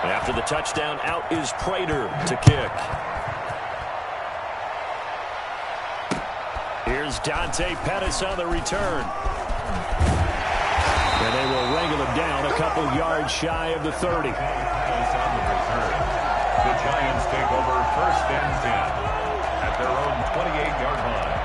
After the touchdown, out is Prater to kick. Here's Dante Pettis on the return. And they will wrangle him down a couple yards shy of the 30. The Giants take over 1st and 10 at their own 28-yard line.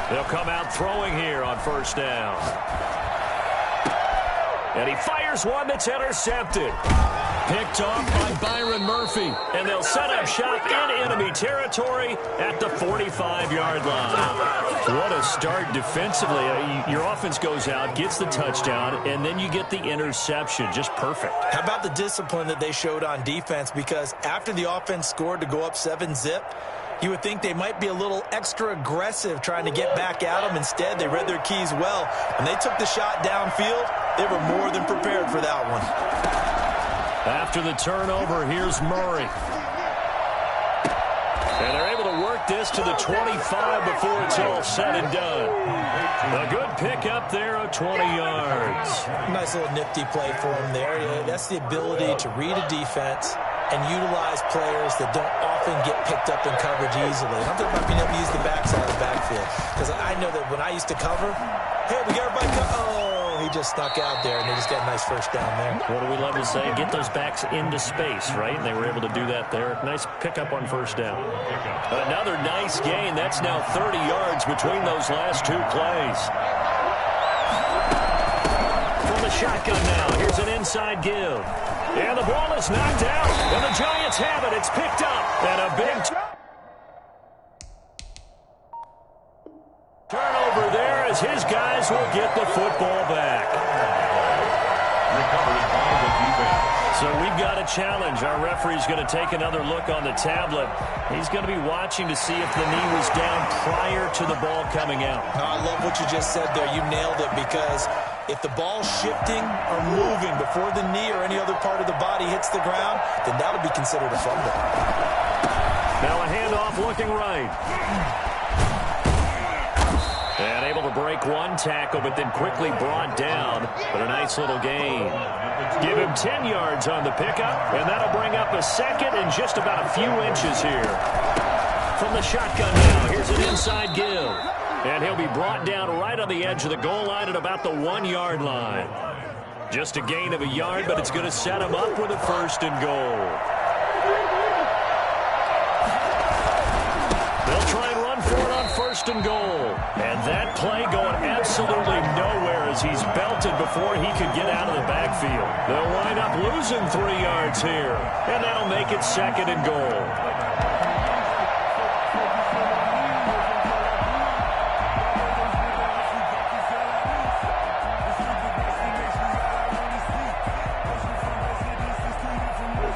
They'll come out throwing here on 1st down. And he fires one that's intercepted. Picked off by Byron Murphy. And they'll set up shop in enemy territory at the 45-yard line. What a start defensively. Your offense goes out, gets the touchdown, and then you get the interception. Just perfect. How about the discipline that they showed on defense? Because after the offense scored to go up 7-zip, you would think they might be a little extra aggressive trying to get back at them. Instead, they read their keys well. When they took the shot downfield, they were more than prepared for that one. After the turnover, here's Murray. And they're able to work this to the 25 before it's all said and done. A good pickup there of 20 yards. Nice little nifty play for him there. That's the ability to read a defense and utilize players that don't often get picked up in coverage easily. I'm talking about being able to use the backside of the backfield. Because I know that when I used to cover, hey, we got everybody oh, he just snuck out there, and they just got a nice 1st down there. What do we love to say? Get those backs into space, right? And they were able to do that there. Nice pickup on 1st down. Another nice gain. That's now 30 yards between those last 2 plays. From the shotgun now, here's an inside give. And the ball is knocked out, and the Giants have it. It's picked up, and a big turnover there as his guys will get the football back. Recovered by the defense. So we've got a challenge. Our referee's going to take another look on the tablet. He's going to be watching to see if the knee was down prior to the ball coming out. I love what you just said there. You nailed it, because if the ball's shifting or moving before the knee or any other part of the body hits the ground, then that'll be considered a fumble. Now a handoff looking right. And able to break one tackle, but then quickly brought down. But a nice little gain. Give him 10 yards on the pickup, and that'll bring up a 2nd and just about a few inches here. From the shotgun now, here's an inside give. And he'll be brought down right on the edge of the goal line at about the 1-yard line. Just a gain of a yard, but it's going to set him up with a 1st and goal. They'll try and run for it on 1st and goal. And that play going absolutely nowhere as he's belted before he could get out of the backfield. They'll wind up losing 3 yards here. And that'll make it 2nd and goal.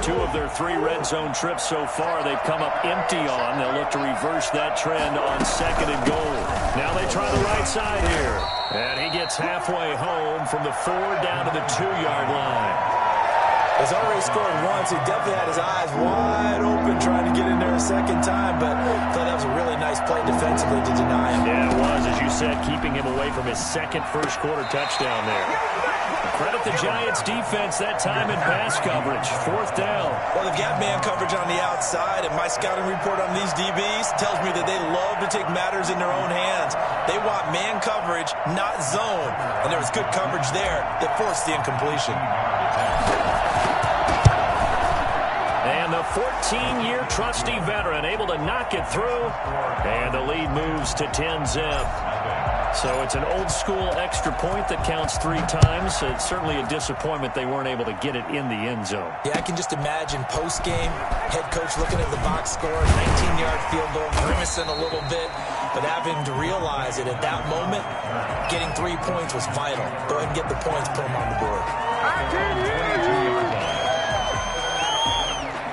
Two of their 3 red zone trips so far, they've come up empty on. They'll look to reverse that trend on 2nd and goal. Now they try the right side here. And he gets halfway home from the 4 down to the 2-yard line. He's already scored once. He definitely had his eyes wide open trying to get in there a 2nd time, but I thought that was a really nice play defensively to deny him. Yeah, it was, as you said, keeping him away from his 2nd first-quarter touchdown there. Credit the Giants' defense that time in pass coverage. 4th down. Well, they've got man coverage on the outside, and my scouting report on these DBs tells me that they love to take matters in their own hands. They want man coverage, not zone. And there was good coverage there that forced the incompletion. And the 14-year trusty veteran able to knock it through. And the lead moves to 10-zip. So it's an old-school extra point that counts 3 times. It's certainly a disappointment they weren't able to get it in the end zone. Yeah, I can just imagine post-game, head coach looking at the box score, 19-yard field goal, grimacing a little bit, but having to realize it at that moment, getting 3 points was vital. Go ahead and get the points, put them on the board.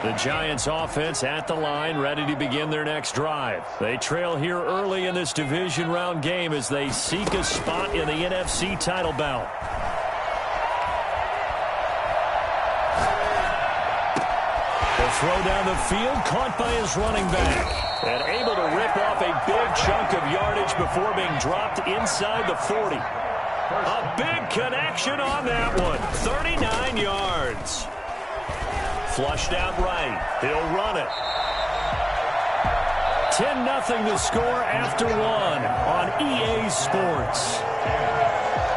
The Giants offense at the line, ready to begin their next drive. They trail here early in this division round game as they seek a spot in the NFC title bout. The throw down the field, caught by his running back. And able to rip off a big chunk of yardage before being dropped inside the 40. A big connection on that one. 39 yards. Flushed out right. He'll run it. 10-0 the score after one on EA Sports.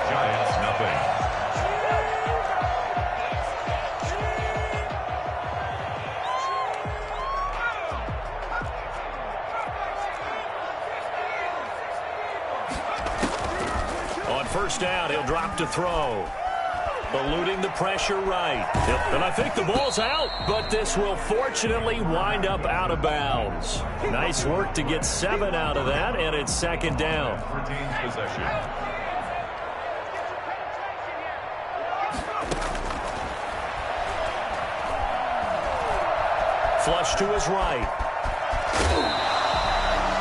Giants nothing. On first down, he'll drop to throw. Eluding the pressure right. And I think the ball's out, but this will fortunately wind up out of bounds. Nice work to get 7 out of that, and it's second down. Retains possession. Flush to his right.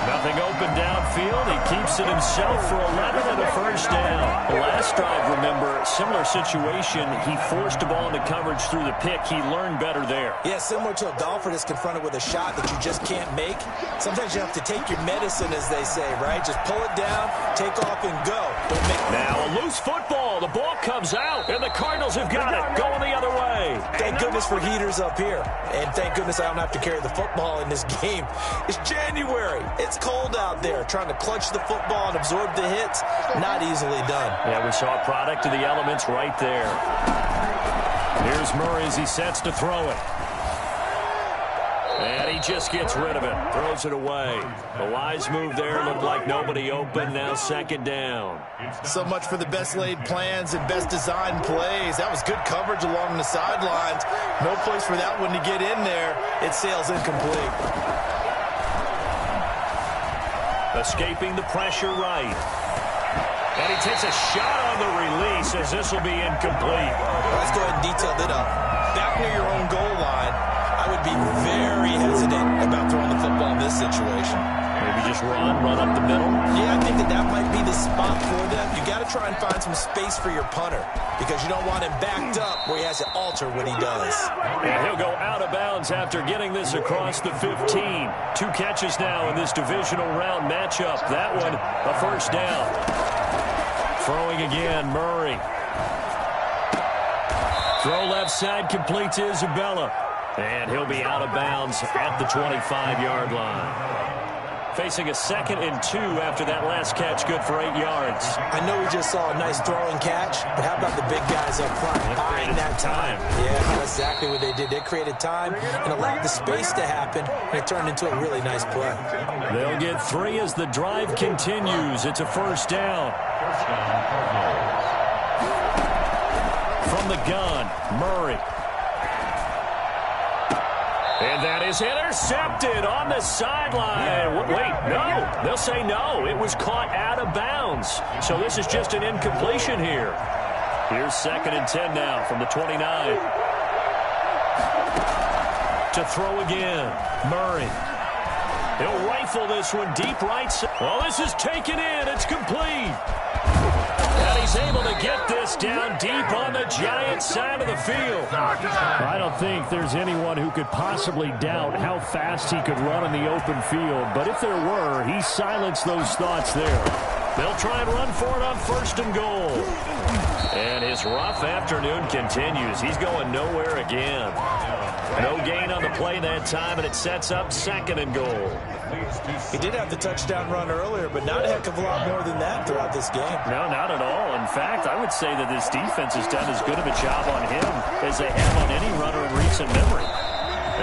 Nothing open downfield. He keeps it himself for 11 and a first down. The last drive, remember, similar situation. He forced the ball into coverage through the pick. He learned better there. Yeah, similar to a golfer that's confronted with a shot that you just can't make. Sometimes you have to take your medicine, as they say, right? Just pull it down, take off, and go. Don't make Now a loose football. The ball comes out, and the Cardinals have got it. Going the other way. Thank goodness for heaters up here. And thank goodness I don't have to carry the football in this game. It's January. It's cold out there. Trying to clutch the football and absorb the hits, not easily done. Yeah, we saw a product of the elements right there. Here's Murray as he sets to throw it. And he just gets rid of it. Throws it away. A wise move there. Looked like nobody open. Now second down. So much for the best laid plans and best designed plays. That was good coverage along the sidelines. No place for that one to get in there. It sails incomplete. Escaping the pressure right. And he takes a shot on the release as this will be incomplete. Let's go ahead and detail it up. Back near your own goal line, I would be very hesitant about throwing the football in this situation. Maybe just run up the middle. Yeah, I think that might be the spot for them. You got to try and find some space for your punter because you don't want him backed up where he has to alter what he does. And he'll go out of bounds after getting this across the 15. 2 catches now in this divisional round matchup. That one, a first down. Throwing again, Murray. Throw left side, complete to Isabella. And he'll be out of bounds at the 25-yard line. Facing a 2nd and 2 after that last catch, good for 8 yards. I know we just saw a nice throwing catch, but how about the big guys up front buying that time? Yeah, that's exactly what they did. They created time and allowed the space to happen, and it turned into a really nice play. They'll get 3 as the drive continues. It's a first down. First down, Cardinals. From the gun, Murray. And that is intercepted on the sideline. Wait, no. They'll say no. It was caught out of bounds. So this is just an incompletion here. Here's 2nd and 10 now from the 29. To throw again, Murray. He'll rifle this one deep right side. Well, this is taken in. It's complete. And he's able to get this down deep on the Giants side of the field. I don't think there's anyone who could possibly doubt how fast he could run in the open field. But if there were, he silenced those thoughts there. They'll try and run for it on 1st and goal. And his rough afternoon continues. He's going nowhere again. No gain on the play that time, and it sets up 2nd and goal. He did have the touchdown run earlier, but not a heck of a lot more than that throughout this game. No, not at all. In fact, I would say that this defense has done as good of a job on him as they have on any runner in recent memory.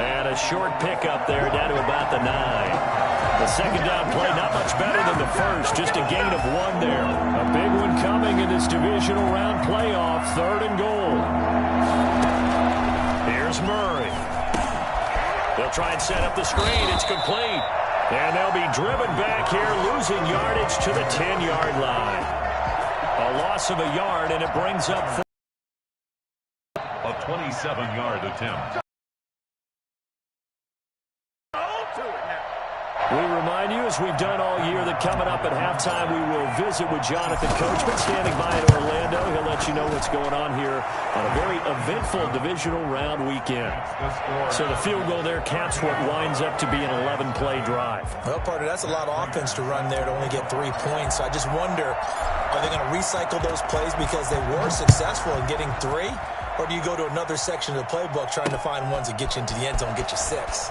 And a short pickup there down to about the 9. The second down play not much better than the first, just a gain of 1 there. A big one coming in this divisional round playoff, 3rd and goal. Here's Murray. They'll try and set up the screen. It's complete. And they'll be driven back here, losing yardage to the 10-yard line. A loss of a yard, and it brings up a 27-yard attempt. We remind you, as we've done all year, that coming up at halftime, we will visit with Jonathan Coachman standing by in Orlando. He'll let you know what's going on here on a very eventful divisional round weekend. So the field goal there caps what winds up to be an 11-play drive. Well, partner, that's a lot of offense to run there to only get 3 points. So I just wonder, are they going to recycle those plays because they were successful in getting 3? Or do you go to another section of the playbook trying to find ones that get you into the end zone, get you 6?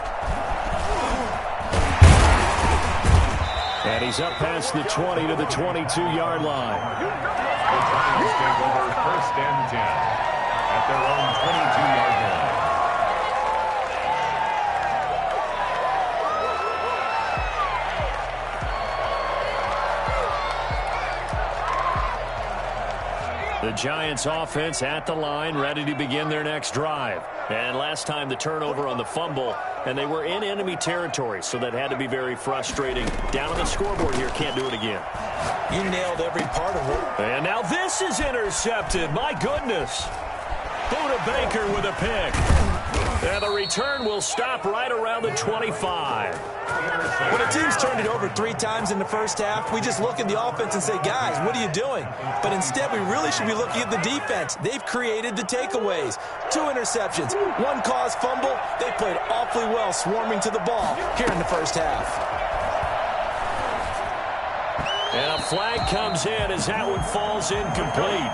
And he's up past the 20 to the 22-yard line. The Giants take over 1st and 10 at their own 22-yard line. The Giants offense at the line, ready to begin their next drive. And last time the turnover on the fumble, and they were in enemy territory, so that had to be very frustrating. Down on the scoreboard here, can't do it again. You nailed every part of it. And now this is intercepted. My goodness. Buda Baker with a pick. And the return will stop right around the 25. When a team's turned it over 3 times in the first half, we just look at the offense and say, guys, what are you doing? But instead, we really should be looking at the defense. They've created the takeaways. 2 interceptions, 1 caused fumble. They played awfully well swarming to the ball here in the first half. And a flag comes in as that one falls incomplete.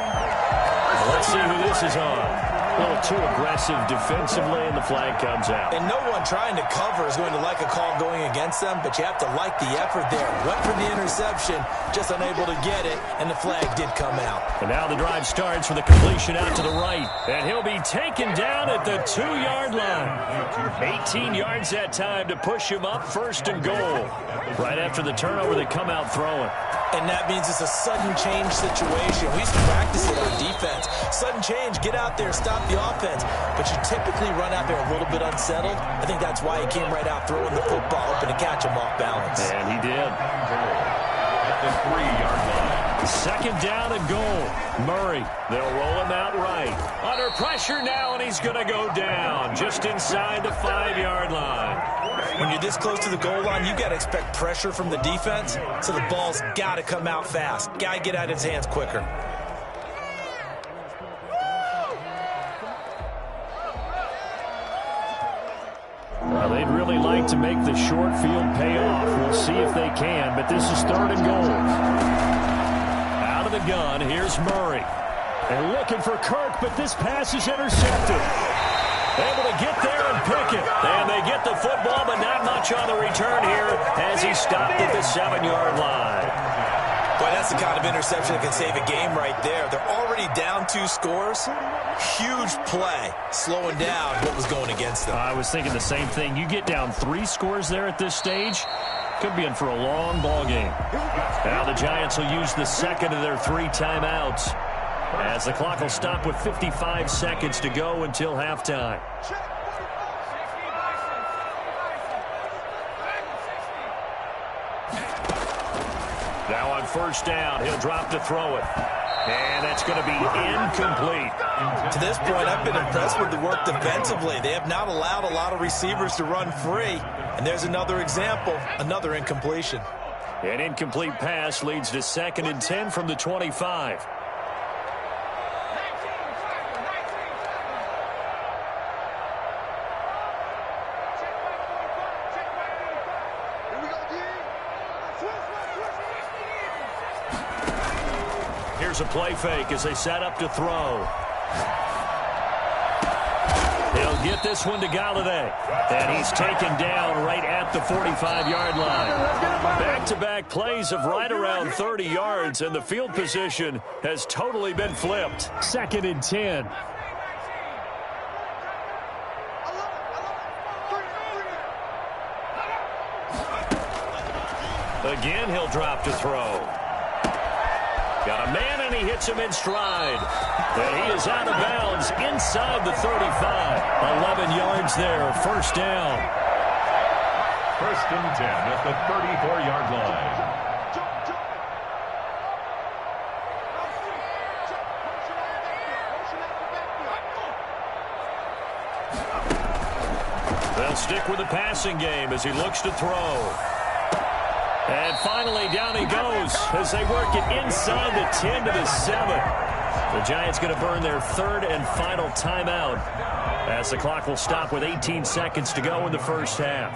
Let's see who this is on. A little too aggressive defensively, and the flag comes out. And no one trying to cover is going to like a call going against them, but you have to like the effort there. Went for the interception, just unable to get it, and the flag did come out. And now the drive starts with a completion out to the right. And he'll be taken down at the 2-yard line. 18 yards that time to push him up 1st and goal. Right after the turnover, they come out throwing. And that means it's a sudden change situation. We used to practice it on defense. Sudden change, get out there, stop the offense. But you typically run out there a little bit unsettled. I think that's why he came right out throwing the football, hoping to catch him off balance. And he did. At the 3-yard line. 2nd down and goal. Murray, they'll roll him out right. Under pressure now, and he's going to go down just inside the 5-yard line. When you're this close to the goal line, you've got to expect pressure from the defense, so the ball's got to come out fast. Got to get out of his hands quicker. Well, they'd really like to make the short field pay off. We'll see if they can, but this is 3rd and goal. Out of the gun, here's Murray. And looking for Kirk, but this pass is intercepted. Able to get there and pick it. And they get the football, but not much on the return here as he stopped at the 7-yard line. Boy, that's the kind of interception that can save a game right there. They're already down 2 scores. Huge play, slowing down what was going against them. I was thinking the same thing. You get down 3 scores there at this stage, could be in for a long ball game. Now the Giants will use the 2nd of their 3 timeouts, as the clock will stop with 55 seconds to go until halftime. Now on 1st down, he'll drop to throw it. And that's going to be incomplete. To this point, I've been impressed with the work defensively. They have not allowed a lot of receivers to run free. And there's another example, another incompletion. An incomplete pass leads to 2nd and 10 from the 25. Here's a play fake as they set up to throw. He'll get this one to Galladay. And he's taken down right at the 45-yard line. Back-to-back plays of right around 30 yards, and the field position has totally been flipped. 2nd and 10. Again, he'll drop to throw. Got a man, and he hits him in stride. And he is out of bounds inside the 35. 11 yards there, 1st down. 1st and 10 at the 34-yard line. stick with the passing game as he looks to throw. And finally, down he goes as they work it inside the 10 to the 7. The Giants going to burn their third and final timeout as the clock will stop with 18 seconds to go in the first half.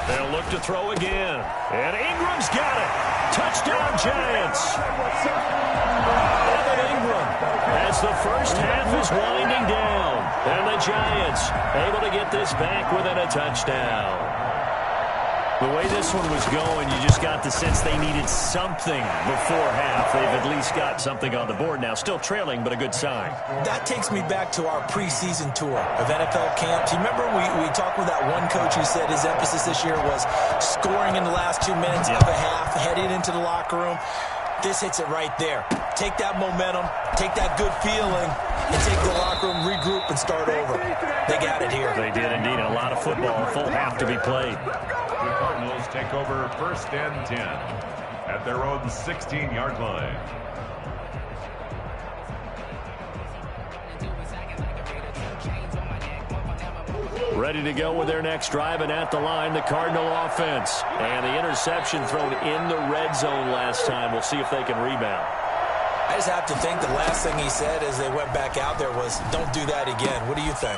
They'll look to throw again. And Ingram's got it. Touchdown, Giants. Evan Ingram as the first half is winding down. And the Giants able to get this back within a touchdown. The way this one was going, you just got the sense they needed something before half. They've at least got something on the board now. Still trailing, but a good sign. That takes me back to our preseason tour of NFL camps. You remember we talked with that one coach who said his emphasis this year was scoring in the last 2 minutes of a half, heading into the locker room. This hits it right there. Take that momentum, take that good feeling, and take the locker room, regroup, and start over. They got it here. They did indeed. A lot of football, a full half to be played. The Cardinals take over 1st and 10 at their own 16-yard line. Ready to go with their next drive, and at the line, the Cardinal offense. And the interception thrown in the red zone last time. We'll see if they can rebound. I just have to think the last thing he said as they went back out there was, don't do that again. What do you think?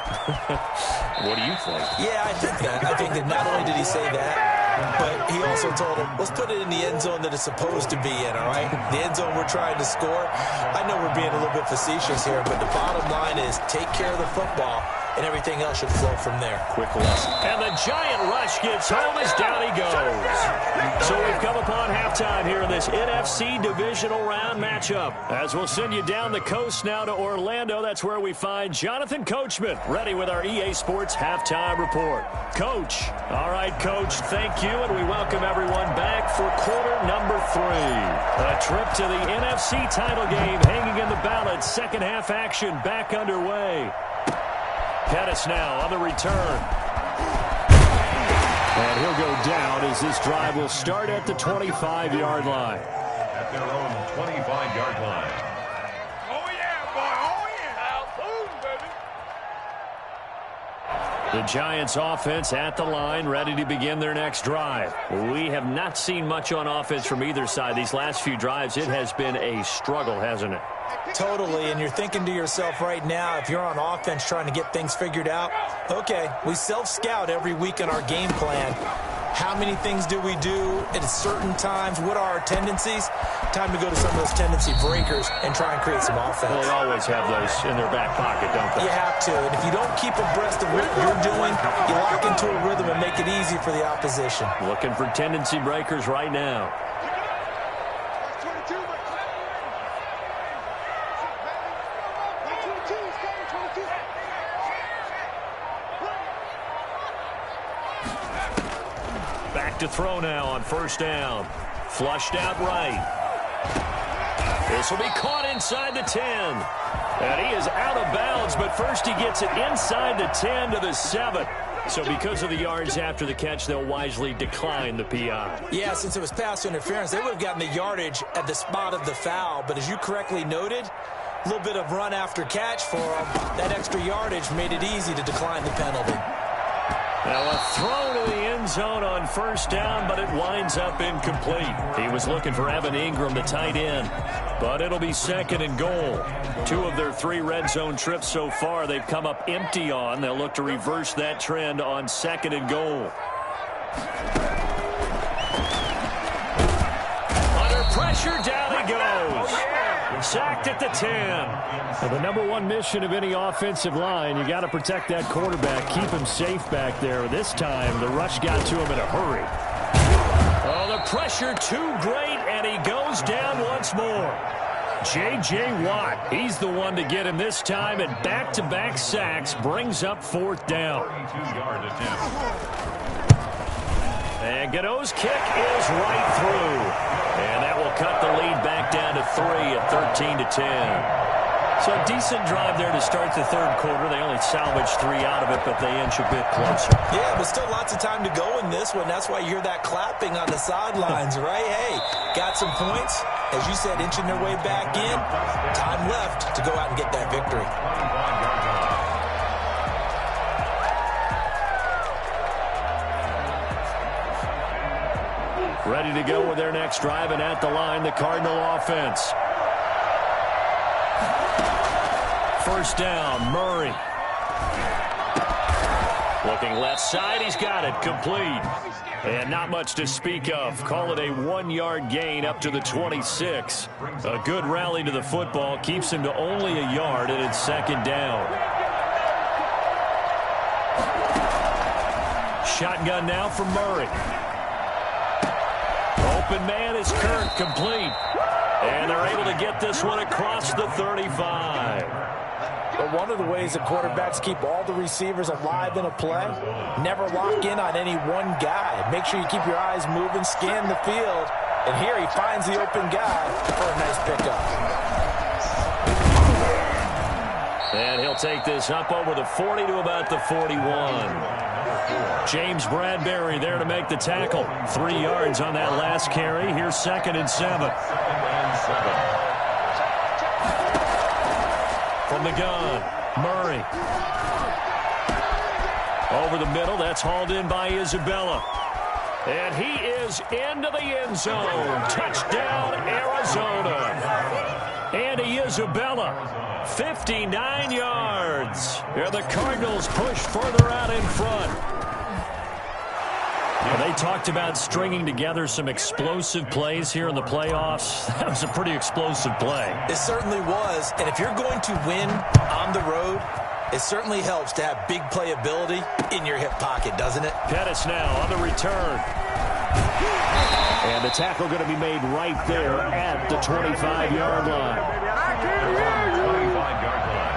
What do you think? Yeah, I think that. I think that not only did he say that, but he also told him, let's put it in the end zone that it's supposed to be in, all right? The end zone we're trying to score. I know we're being a little bit facetious here, but the bottom line is take care of the football, and everything else should flow from there. Quick lesson. And the giant rush gets home as down he goes. So we've come upon halftime here in this NFC divisional round matchup. As we'll send you down the coast now to Orlando, that's where we find Jonathan Coachman, ready with our EA Sports halftime report. Coach. All right, Coach, thank you, and we welcome everyone back for quarter number 3. A trip to the NFC title game hanging in the balance. Second half action back underway. Pettis now on the return. And he'll go down as this drive will start at the 25-yard line. At their own 25-yard line. Oh, yeah, boy. Oh, yeah. Boom, baby. The Giants offense at the line, ready to begin their next drive. We have not seen much on offense from either side. These last few drives, it has been a struggle, hasn't it? Totally, and you're thinking to yourself right now, if you're on offense trying to get things figured out, okay, we self-scout every week in our game plan. How many things do we do at certain times? What are our tendencies? Time to go to some of those tendency breakers and try and create some offense. Well, they always have those in their back pocket, don't they? You have to, and if you don't keep abreast of what you're doing, you lock into a rhythm and make it easy for the opposition. Looking for tendency breakers right now. To throw now on first down. Flushed out right. This will be caught inside the 10. And he is out of bounds, but first he gets it inside the 10 to the 7. So because of the yards after the catch, they'll wisely decline the PI. Yeah, since it was pass interference, they would have gotten the yardage at the spot of the foul. But as you correctly noted, a little bit of run after catch for them. That extra yardage made it easy to decline the penalty. Now a throw to the end zone on first down, but it winds up incomplete. He was looking for Evan Ingram, the tight end, but it'll be second and goal. 2 of their 3 red zone trips so far they've come up empty on. They'll look to reverse that trend on second and goal. Under pressure, down he goes. Sacked at the 10. Well, the number one mission of any offensive line, you got to protect that quarterback, keep him safe back there. This time, the rush got to him in a hurry. Oh, the pressure too great, and he goes down once more. J.J. Watt, he's the one to get him this time, and back-to-back sacks brings up 4th down. 32-yard attempt. And Gano's kick is right through. And that will cut the lead back down to 3 at 13-10. So a decent drive there to start the third quarter. They only salvaged 3 out of it, but they inch a bit closer. Yeah, but still lots of time to go in this one. That's why you hear that clapping on the sidelines, right? Hey, got some points. as you said, inching their way back in. Time left to go out and get that victory. Ready to go with their next drive, and at the line, the Cardinal offense. First down, Murray. Looking left side, he's got it, complete. And not much to speak of. Call it a 1-yard gain up to the 26. A good rally to the football keeps him to only a yard, and it's second down. Shotgun now for Murray. Open man is Kirk, complete. And they're able to get this one across the 35. But one of the ways that quarterbacks keep all the receivers alive in a play, never lock in on any one guy. Make sure you keep your eyes moving, scan the field. And here he finds the open guy for a nice pickup. And he'll take this up over the 40 to about the 41. James Bradbury there to make the tackle. 3 yards on that last carry. Here's 2nd and 7. From the gun, Murray. Over the middle, that's hauled in by Isabella. And he is into the end zone. Touchdown, Arizona. Andy Isabella, 59 yards. And the Cardinals push further out in front. Well, they talked about stringing together some explosive plays here in the playoffs. That was a pretty explosive play. It certainly was. And if you're going to win on the road, it certainly helps to have big playability in your hip pocket, doesn't it? Pettis now on the return. And the tackle going to be made right there at the 25-yard line. 25-yard line.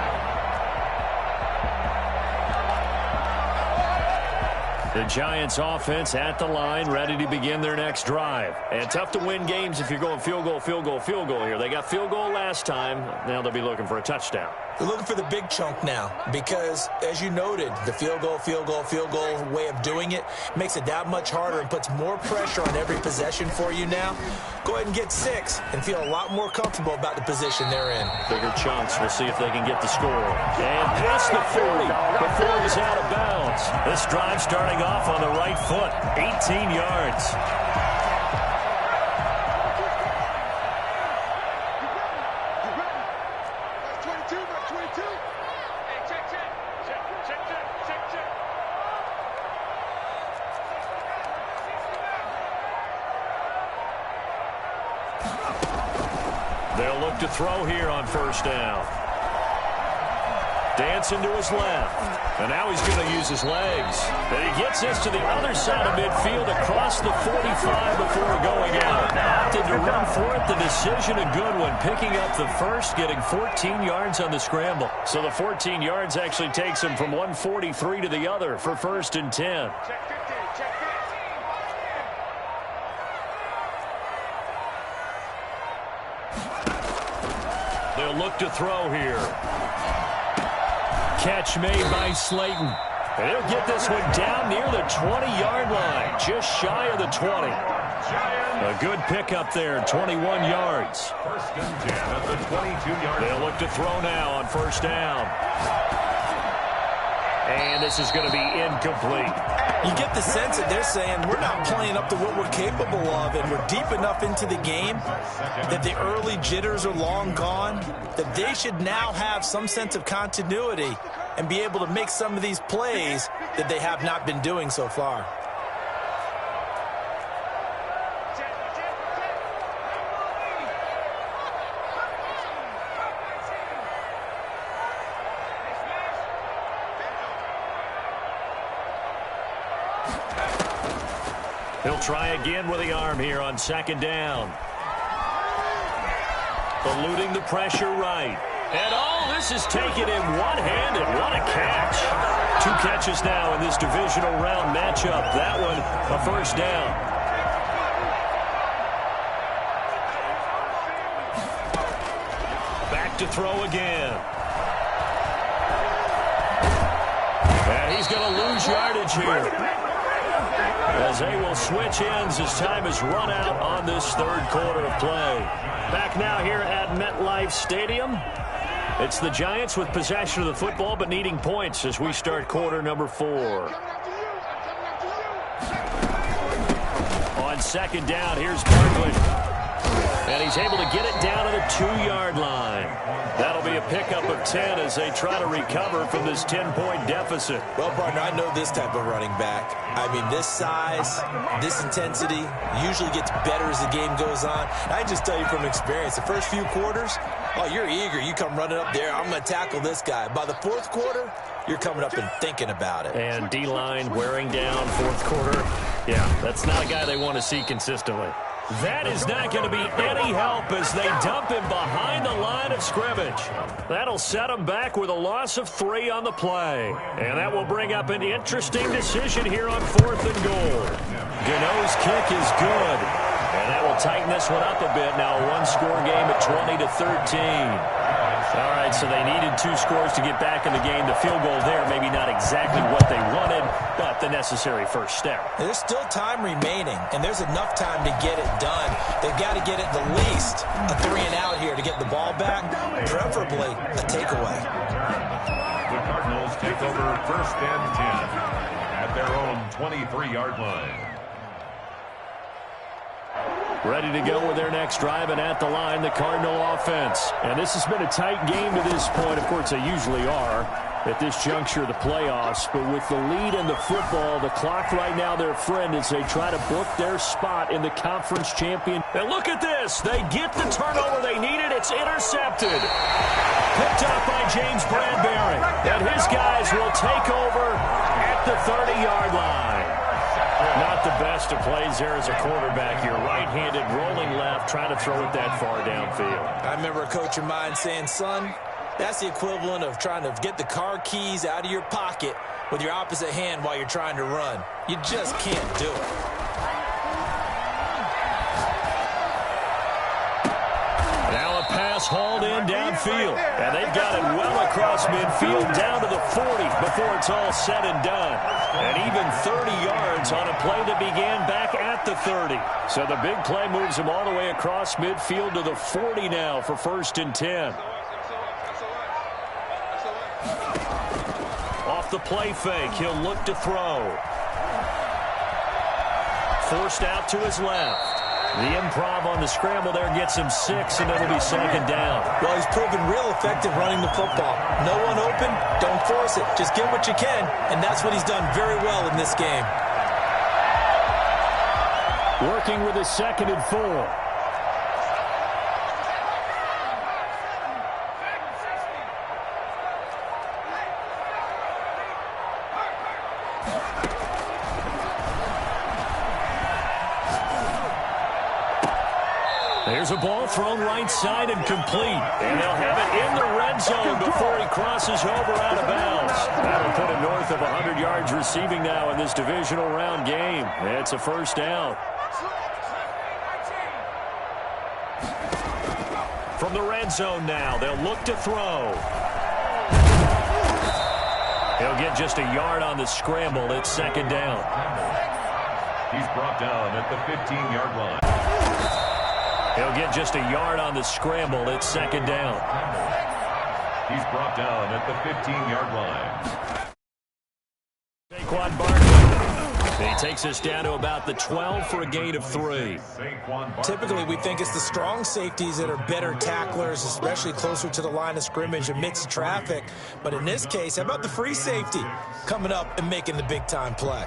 The Giants offense at the line, ready to begin their next drive. And tough to win games if you're going field goal, field goal, field goal here. They got field goal last time. Now they'll be looking for a touchdown. They're looking for the big chunk now because, as you noted, the field goal way of doing it makes it that much harder and puts more pressure on every possession for you now. Go ahead and get 6 and feel a lot more comfortable about the position they're in. Bigger chunks. We'll see if they can get the score. And past the 40 before he's out of bounds. This drive starting off on the right foot. 18 yards. They'll look to throw here on first down. Dancing to his left. And now he's going to use his legs. And he gets this to the other side of midfield across the 45 before going out. Opted to run for it. The decision a good one. Picking up the first, getting 14 yards on the scramble. So the 14 yards actually takes him from 143 to the other for 1st and 10. They'll look to throw here. Catch made by Slayton. And he'll get this one down near the 20-yard line, just shy of the 20. A good pickup there, 21 yards. 1st and 10 at the 22-yard line. They'll look to throw now on first down. And this is going to be incomplete. You get the sense that they're saying we're not playing up to what we're capable of, and we're deep enough into the game that the early jitters are long gone, that they should now have some sense of continuity and be able to make some of these plays that they have not been doing so far. He'll try again with the arm here on 2nd down. Eluding the pressure right. And all this is taken in one-handed. What a catch. 2 catches now in this divisional round matchup. That one, a first down. Back to throw again. And he's going to lose yardage here. as they will switch ends as time is run out on this third quarter of play. Back now here at MetLife Stadium. It's the Giants with possession of the football but needing points as we start quarter number 4. On second down, here's Barkley. And he's able to get it down to the 2-yard line. That'll be a pickup of 10 as they try to recover from this 10-point deficit. Well, partner, I know this type of running back. I mean, this size, this intensity usually gets better as the game goes on. I just tell you from experience, the first few quarters, oh, you're eager. You come running up there, I'm going to tackle this guy. By the fourth quarter, you're coming up and thinking about it. And D-line wearing down fourth quarter. Yeah, that's not a guy they want to see consistently. That is not going to be any help as they dump him behind the line of scrimmage. That'll set him back with a loss of 3 on the play. And that will bring up an interesting decision here on 4th and goal. Gano's kick is good. And that will tighten this one up a bit. Now a one-score game at 20-13. All right, so they needed 2 scores to get back in the game. The field goal there, maybe not exactly what they wanted, but the necessary first step. There's still time remaining, and there's enough time to get it done. They've got to get it the least a 3-and-out here to get the ball back, preferably a takeaway. The Cardinals take over 1st and 10 at their own 23-yard line. Ready to go with their next drive, and at the line, the Cardinal offense. And this has been a tight game to this point. Of course, they usually are at this juncture of the playoffs. But with the lead in the football, the clock right now their friend as they try to book their spot in the conference champion. And look at this. They get the turnover they needed. It's intercepted. Picked up by James Bradbury. And his guys will take over at the 30-yard line. Not the best of plays there as a quarterback. You're right-handed, rolling left, trying to throw it that far downfield. I remember a coach of mine saying, son, that's the equivalent of trying to get the car keys out of your pocket with your opposite hand while you're trying to run. You just can't do it. Now a pass hauled in downfield. And they've got it well across midfield down to the 40 before it's all said and done. And even 30 yards on a play that began back at the 30. So the big play moves him all the way across midfield to the 40 now for 1st and 10. Off the play fake, he'll look to throw. Forced out to his left. The improv on the scramble there gets him 6, and it'll be 2nd down. Well, he's proven real effective running the football. No one open, don't force it. Just get what you can, and that's what he's done very well in this game. Working with a 2nd and 4. There's a ball thrown right side and complete. And they'll have it in the red zone before he crosses over out of bounds. That'll put him north of 100 yards receiving now in this divisional round game. It's a 1st down. From the red zone now, they'll look to throw. He'll get just a yard on the scramble. It's 2nd down. He's brought down at the 15-yard line. He'll get just a yard on the scramble. It's 2nd down. He's brought down at the 15-yard line. Saquon Barkley. He takes us down to about the 12 for a gain of 3. Typically, we think it's the strong safeties that are better tacklers, especially closer to the line of scrimmage amidst traffic. But in this case, how about the free safety coming up and making the big-time play?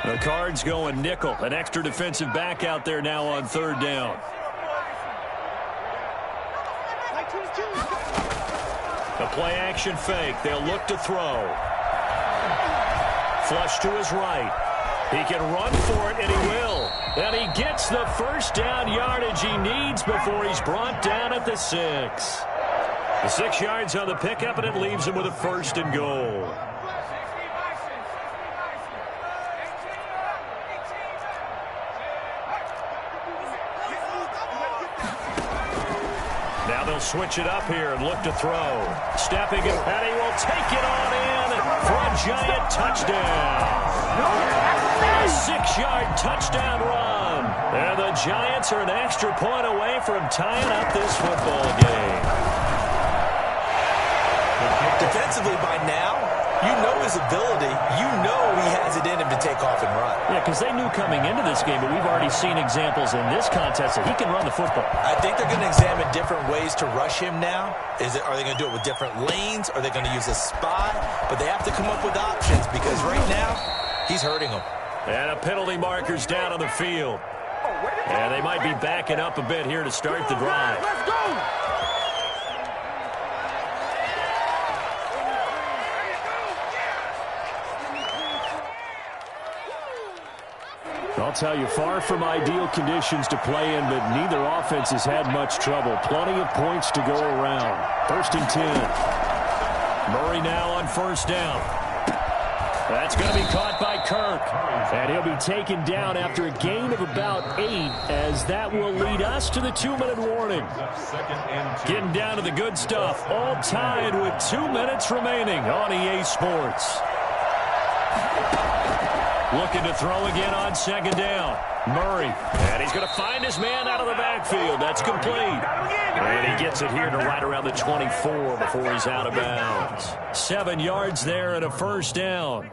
The Cards going nickel. An extra defensive back out there now on 3rd down. The play action fake. They'll look to throw. Flush to his right. He can run for it, and he will. And he gets the 1st down yardage he needs before he's brought down at the 6. The 6 yards on the pickup, and it leaves him with a 1st and goal. Now they'll switch it up here and look to throw. Stepping it, and he will take it on in for a giant touchdown. A 6-yard touchdown run. And the Giants are an extra point away from tying up this football game. Defensively by now, you know his ability. You know he has it in him to take off and run. Yeah, because they knew coming into this game, but we've already seen examples in this contest that he can run the football. I think they're going to examine different ways to rush him now. Are they going to do it with different lanes? Are they going to use a spy? But they have to come up with options because right now, he's hurting them. And a penalty marker's down on the field. And they might be backing up a bit here to start the drive. Let's go! I'll tell you, far from ideal conditions to play in, but neither offense has had much trouble. Plenty of points to go around. 1st and 10. Murray now on 1st down. That's going to be caught by Kirk. And he'll be taken down after a gain of about 8, as that will lead us to the 2-minute warning. Getting down to the good stuff. All tied with 2 minutes remaining on EA Sports. Looking to throw again on 2nd down. Murray. And he's going to find his man out of the backfield. That's complete. And he gets it here to right around the 24 before he's out of bounds. 7 yards there and a 1st down.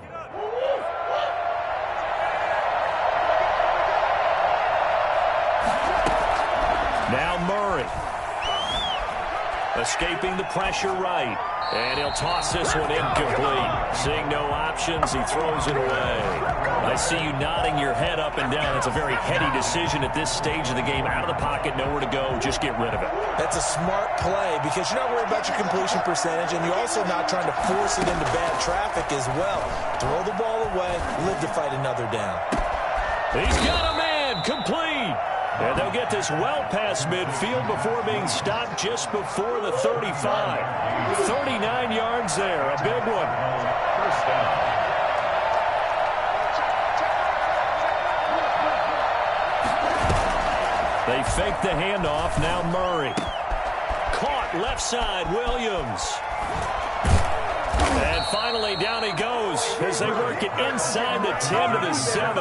Now Murray. Escaping the pressure right. And he'll toss this one incomplete. Seeing no options, he throws it away. I see you nodding your head up and down. It's a very heady decision at this stage of the game. Out of the pocket, nowhere to go. Just get rid of it. That's a smart play because you're not worried about your completion percentage, and you're also not trying to force it into bad traffic as well. Throw the ball away, live to fight another down. He's got a man, complete. And they'll get this well past midfield before being stopped just before the 35. 39 yards there, a big one. 1st down. They fake the handoff, now Murray. Caught left side, Williams. And finally down he goes as they work it inside the 10 to the 7.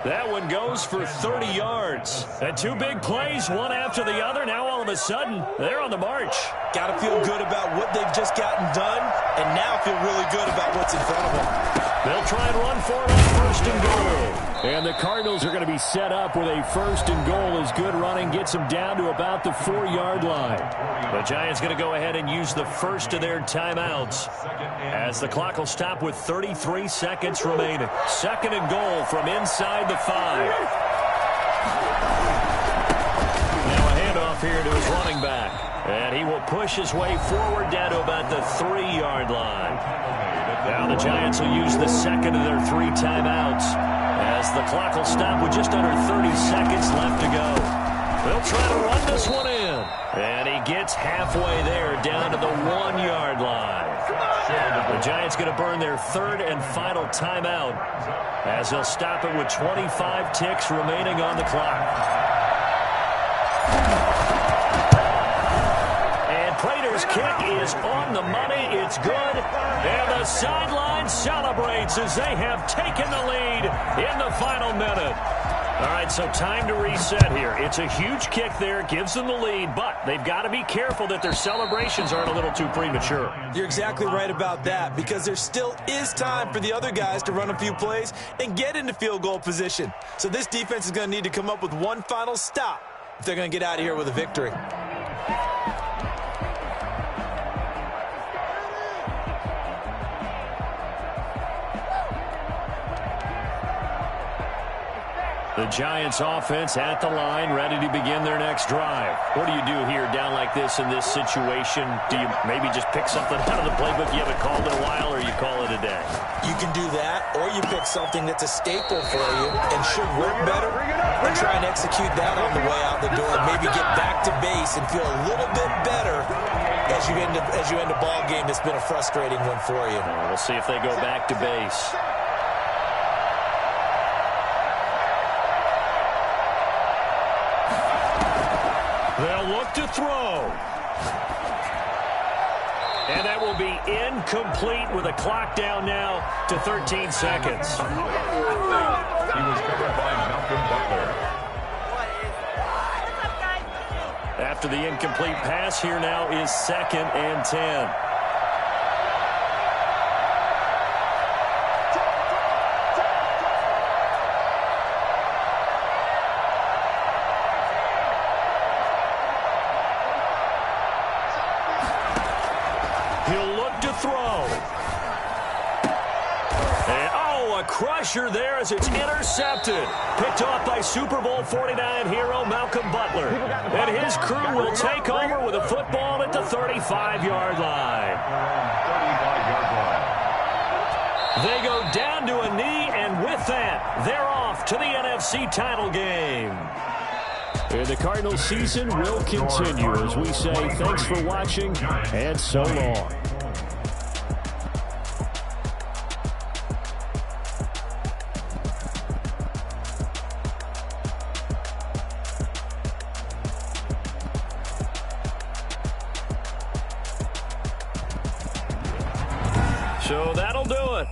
That one goes for 30 yards. And 2 big plays, one after the other. Now all of a sudden, they're on the march. Got to feel good about what they've just gotten done, and now feel really good about what's in front of them. They'll try and run for it on 1st and goal. And the Cardinals are going to be set up with a 1st and goal as good running gets them down to about the 4-yard line. The Giants going to go ahead and use the first of their timeouts as the clock will stop with 33 seconds remaining. 2nd and goal from inside the 5. Now a handoff here to his running back. And he will push his way forward down to about the 3-yard line. Now the Giants will use the 2nd of their 3 timeouts as the clock will stop with just under 30 seconds left to go. They'll try to run this one in. And he gets halfway there down to the 1-yard line. The Giants going to burn their 3rd and final timeout as they'll stop it with 25 ticks remaining on the clock. Prater's kick is on the money. It's good. And the sideline celebrates as they have taken the lead in the final minute. All right, so time to reset here. It's a huge kick there. Gives them the lead, but they've got to be careful that their celebrations aren't a little too premature. You're exactly right about that because there still is time for the other guys to run a few plays and get into field goal position. So this defense is going to need to come up with one final stop if they're going to get out of here with a victory. The Giants offense at the line, ready to begin their next drive. What do you do here down like this in this situation? Do you maybe just pick something out of the playbook you haven't called in a while, or you call it a day? You can do that, or you pick something that's a staple for you and should work better and try and execute that on the way out the door. Maybe get back to base and feel a little bit better as you end a ball game that's been a frustrating one for you. We'll see if they go back to base. They'll look to throw. And that will be incomplete with a clock down now to 13 seconds. He was covered by Malcolm Butler. After the incomplete pass, here now is 2nd and 10. He'll look to throw. And, a crusher there as it's intercepted. Picked off by Super Bowl 49 hero Malcolm Butler. And his crew will take over with a football at the 35-yard line. 35-yard line. They go down to a knee, and with that, they're off to the NFC title game. And the Cardinals season will continue as we say thanks for watching and so long. So that'll do it